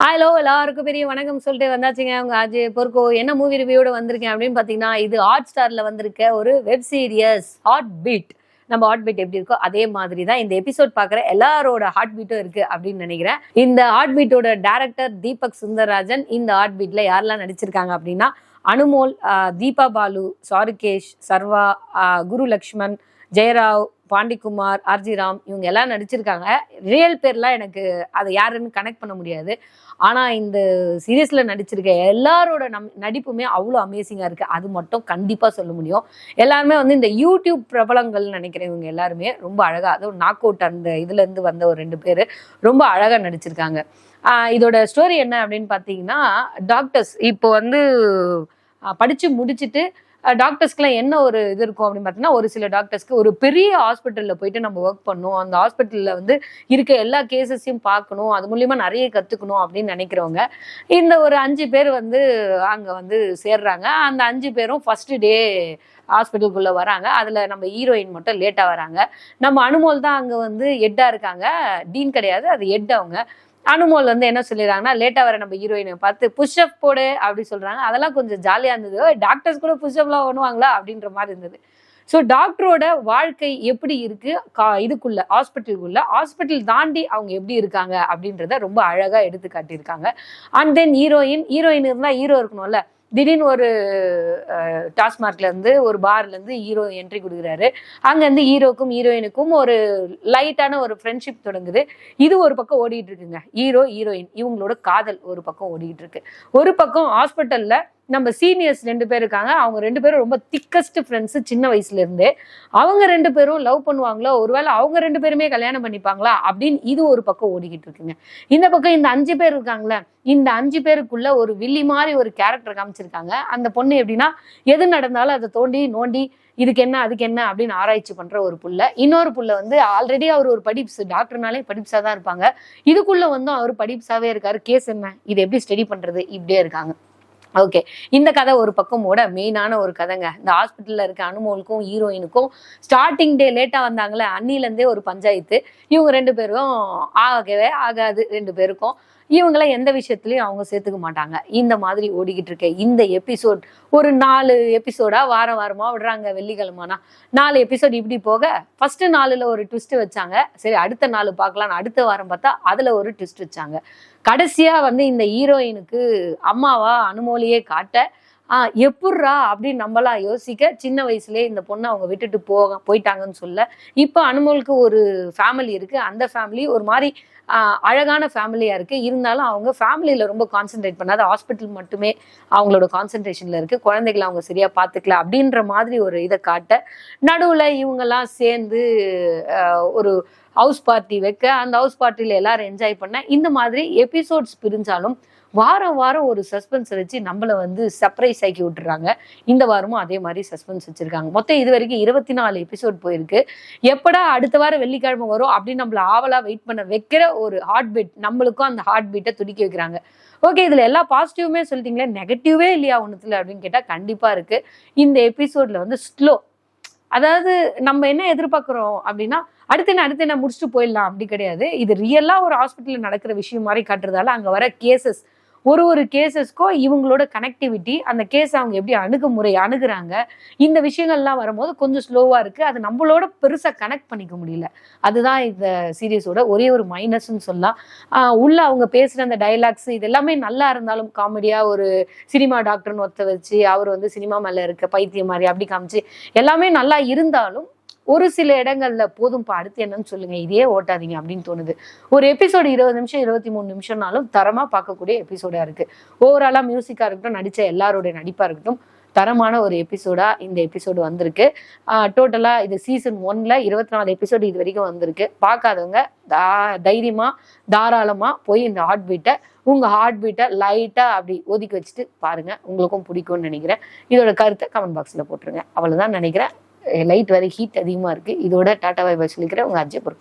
Hello எல்லாருக்கும் பெரிய வணக்கம் சொல்லிட்டு வந்தாச்சுங்க. உங்க அஜய் பொறுக்கோ என்ன மூவி ரிவ்யூட வந்திருக்கேன் அப்படின்னு பார்த்தீங்கன்னா, இது ஹாட் ஸ்டார்ல வந்திருக்க ஒரு வெப் சீரியஸ் ஹார்ட் பீட். நம்ம ஹார்ட் பீட் எப்படி இருக்கோ அதே மாதிரி தான் இந்த எபிசோட் பார்க்குற எல்லாரோட ஹார்ட் பீட்டும் இருக்கு அப்படின்னு நினைக்கிறேன். இந்த ஹார்ட் பீட்டோட டைரக்டர் தீபக் சுந்தரராஜன். இந்த ஹார்ட் பீட்ல யாரெல்லாம் நடிச்சிருக்காங்க அப்படின்னா, அனுமோல், தீபா பாலு, சாருகேஷ், சர்வா, குரு லக்ஷ்மன், ஜெயராவ், பாண்டிக்குமார், ஆர்ஜி ராம், இவங்க எல்லாம் நடிச்சிருக்காங்க. ரியல் பேர்லாம் எனக்கு அதை யாருன்னு கனெக்ட் பண்ண முடியாது. ஆனால் இந்த சீரியஸ்ல நடிச்சிருக்க எல்லாரோட நடிப்புமே அவ்வளோ அமேசிங்காக இருக்குது. அது மட்டும் கண்டிப்பாக சொல்ல முடியும். எல்லாருமே வந்து இந்த யூடியூப் பிரபலங்கள் நினைக்கிறேன். இவங்க எல்லாருமே ரொம்ப அழகாக, அதுவும் நாக் அவுட் அந்த இதுலேருந்து வந்த ஒரு 2 பேர் ரொம்ப அழகாக நடிச்சிருக்காங்க. இதோட ஸ்டோரி என்ன அப்படின்னு பார்த்தீங்கன்னா, டாக்டர்ஸ் இப்போ வந்து படித்து முடிச்சுட்டு டாக்டர்ஸ்க்குலாம் என்ன ஒரு இது இருக்கும் அப்படின்னு பார்த்தீங்கன்னா, ஒரு சில டாக்டர்ஸ்க்கு ஒரு பெரிய ஹாஸ்பிட்டலில் போயிட்டு நம்ம ஒர்க் பண்ணணும், அந்த ஹாஸ்பிட்டலில் வந்து இருக்க எல்லா கேசஸையும் பார்க்கணும், அது மூலியமா நிறைய கற்றுக்கணும் அப்படின்னு நினைக்கிறவங்க இந்த ஒரு 5 பேர் வந்து அங்கே வந்து சேர்றாங்க. அந்த 5 பேரும் ஃபர்ஸ்ட் டே ஹாஸ்பிட்டலுக்குள்ளே வராங்க. அதில் நம்ம ஹீரோயின் மட்டும் லேட்டாக வராங்க. நம்ம அனுமோல் தான் அங்கே வந்து ஹெட்டாக இருக்காங்க. டீன் கிடையாது, அது ஹெட் அவங்க. அனுமோல் வந்து என்ன சொல்லிடுறாங்கன்னா, லேட்டா வர நம்ம ஹீரோயினை பார்த்து புஷ்அப் போடு அப்படி சொல்றாங்க. அதெல்லாம் கொஞ்சம் ஜாலியா இருந்தது. டாக்டர்ஸ் கூட புஷ்அப்லாம் பண்ணுவாங்களா அப்படின்ற மாதிரி இருந்தது. ஸோ டாக்டரோட வாழ்க்கை எப்படி இருக்கு, இதுக்குள்ள ஹாஸ்பிட்டல் தாண்டி அவங்க எப்படி இருக்காங்க அப்படின்றத ரொம்ப அழகா எடுத்து காட்டியிருக்காங்க. அண்ட் தென் ஹீரோயின் இருந்தா ஹீரோ இருக்கணும்ல. திடீர்னு ஒரு டாஸ்மார்க்ல இருந்து ஒரு பார்ல இருந்து ஹீரோ என்ட்ரி கொடுக்குறாரு. அங்க இருந்து ஹீரோக்கும் ஹீரோயினுக்கும் ஒரு லைட்டான ஒரு ஃப்ரெண்ட்ஷிப் தொடங்குது. இது ஒரு பக்கம் ஓடிட்டு இருக்குங்க. ஹீரோயின் இவங்களோட காதல் ஒரு பக்கம் ஓடிட்டு இருக்கு. ஒரு பக்கம் ஹாஸ்பிட்டல்ல நம்ம சீனியர்ஸ் 2 பேர் இருக்காங்க. அவங்க 2 பேரும் ரொம்ப திக்கஸ்ட் ஃப்ரெண்ட்ஸ் சின்ன வயசுல இருந்தே. அவங்க 2 பேரும் லவ் பண்ணுவாங்களோ, ஒருவேளை அவங்க 2 பேருமே கல்யாணம் பண்ணிப்பாங்களா அப்படின்னு இது ஒரு பக்கம் ஓடிக்கிட்டு இருக்குங்க. இந்த பக்கம் இந்த 5 பேர் இருக்காங்களே, இந்த 5 பேருக்குள்ள ஒரு வில்லி மாதிரி ஒரு கேரக்டர் காமிச்சிருக்காங்க. அந்த பொண்ணு எப்படின்னா, எது நடந்தாலும் அதை தோண்டி நோண்டி இதுக்கு என்ன அதுக்கு என்ன அப்படின்னு ஆராய்ச்சி பண்ற ஒரு புள்ள. இன்னொரு புள்ள வந்து ஆல்ரெடி அவர் ஒரு படிப்ஸ், டாக்டர்னாலே படிப்ஸா தான் இருப்பாங்க. இதுக்குள்ள வந்து அவர் படிப்ஸாவே இருக்காரு. கேஸ் என்ன, இது எப்படி ஸ்டடி பண்றது, இப்படியே இருக்காங்க. ஓகே, இந்த கதை ஒரு பக்கமோட மெயினான ஒரு கதைங்க. இந்த ஹாஸ்பிட்டல்ல இருக்க அனுமோலுக்கும் ஹீரோயினுக்கும் ஸ்டார்டிங் டே லேட்டா வந்தாங்களே, அன்னிலேருந்தே ஒரு பஞ்சாயத்து. இவங்க 2 பேரும் ஆகவே ஆகாது. 2 பேருக்கும் இவங்கள எந்த விஷயத்துலயும் அவங்க சேர்த்துக்க மாட்டாங்க. இந்த மாதிரி ஓடிக்கிட்டு இருக்க இந்த எபிசோட் ஒரு 4 எபிசோடா வாரமா விடுறாங்க. வெள்ளிக்கிழமைனா 4 எபிசோட் இப்படி போக ஃபர்ஸ்ட் 4ல ஒரு ட்விஸ்ட் வச்சாங்க. சரி, அடுத்த 4 பார்க்கலாம். அடுத்த வாரம் பார்த்தா அதுல ஒரு ட்விஸ்ட் வச்சாங்க. கடைசியா வந்து இந்த ஹீரோயினுக்கு அம்மாவா அனுமோலியே காட்ட எப்புட்றா அப்படின்னு நம்மளாம் யோசிக்க, சின்ன வயசுலேயே இந்த பொண்ணை அவங்க விட்டுட்டு போயிட்டாங்கன்னு சொல்ல, இப்போ அனுமோலுக்கு ஒரு ஃபேமிலி இருக்கு. அந்த ஃபேமிலி ஒரு மாதிரி அழகான ஃபேமிலியா இருக்கு. இருந்தாலும் அவங்க ஃபேமிலியில ரொம்ப கான்சென்ட்ரேட் பண்ணாத, ஹாஸ்பிட்டல் மட்டுமே அவங்களோட கான்சென்ட்ரேஷன்ல இருக்கு. குழந்தைகளை அவங்க சரியா பார்த்துக்கல அப்படின்ற மாதிரி ஒரு இதை காட்ட, நடுவுல இவங்கெல்லாம் சேர்ந்து ஒரு ஹவுஸ் பார்ட்டி வைக்க, அந்த ஹவுஸ் பார்ட்டியில எல்லாரும் என்ஜாய் பண்ண, இந்த மாதிரி எபிசோட்ஸ் பிரிஞ்சாலும் வாரம் ஒரு சஸ்பென்ஸ் வச்சு நம்மள வந்து சர்ப்ரைஸ் ஆக்கி விட்டுறாங்க. இந்த வாரமும் அதே மாதிரி சஸ்பென்ஸ் வச்சிருக்காங்க. மொத்தம் இது வரைக்கும் 24 எபிசோட் போயிருக்கு. எப்படா அடுத்த வாரம் வெள்ளிக்கிழமை வரும் அப்படின்னு நம்மள ஆவலா வெயிட் பண்ண வைக்கிற ஒரு ஹார்ட் பீட். நம்மளுக்கும் அந்த ஹார்ட் பீட்டை துடிக்க வைக்கிறாங்க. ஓகே, இதுல எல்லா பாசிட்டிவுமே சொல்லிட்டீங்களே, நெகட்டிவே இல்லையா ஒண்ணுத்துல அப்படின்னு கேட்டா கண்டிப்பா இருக்கு. இந்த எபிசோட்ல வந்து ஸ்லோ, அதாவது நம்ம என்ன எதிர்பார்க்கிறோம் அப்படின்னா, அடுத்து என்ன முடிச்சுட்டு போயிடலாம் அப்படி கிடையாது. இது ரியலா ஒரு ஹாஸ்பிட்டல்ல நடக்கிற விஷயம் மாதிரி காட்டுறதால அங்க வர கேசஸ், ஒரு கேசஸ்க்கும் இவங்களோட கனெக்டிவிட்டி, அந்த கேஸ் அவங்க எப்படி அணுகுறாங்க, இந்த விஷயங்கள்லாம் வரும்போது கொஞ்சம் ஸ்லோவா இருக்கு. அது நம்மளோட பெருசா கனெக்ட் பண்ணிக்க முடியல. அதுதான் இந்த சீரியஸோட ஒரே ஒரு மைனஸ்ன்னு சொல்லலாம். உள்ள அவங்க பேசுற அந்த டைலாக்ஸ் இது எல்லாமே நல்லா இருந்தாலும், காமெடியா ஒரு சினிமா டாக்டர்னு ஒருத்த வச்சு அவர் வந்து சினிமா மேல இருக்க பைத்தியம் மாதிரி அப்படி காமிச்சு எல்லாமே நல்லா இருந்தாலும், ஒரு சில இடங்கள்ல போதும்பா அடுத்து என்னன்னு சொல்லுங்க, இதே ஓட்டாதீங்க அப்படின்னு தோணுது. ஒரு எபிசோடு 20 நிமிஷம் 23 நிமிஷம்னாலும் தரமா பார்க்கக்கூடிய எபிசோடா இருக்கு. ஓவராலா மியூசிக்கா இருக்கட்டும், நடிச்ச எல்லாருடைய நடிப்பா இருக்கட்டும், தரமான ஒரு எபிசோடா இந்த எபிசோடு வந்திருக்கு. டோட்டலா இது சீசன் 1ல 24 எபிசோடு இது வரைக்கும் வந்திருக்கு. பார்க்காதவங்க தைரியமா தாராளமா போய் இந்த உங்க ஹார்ட் பீட்டை லைட்டா அப்படி ஒதுக்கி வச்சுட்டு பாருங்க. உங்களுக்கும் பிடிக்கும்னு நினைக்கிறேன். இதோட கருத்தை கமெண்ட் பாக்ஸ்ல போட்டுருங்க. அவ்வளவுதான் நினைக்கிறேன். லைட் வரை ஹீட் அதிகமா இருக்கு. இதோட டாடா பை பை சொல்லிக்கிறேன். உங்க அஜய் பொறுப்பு.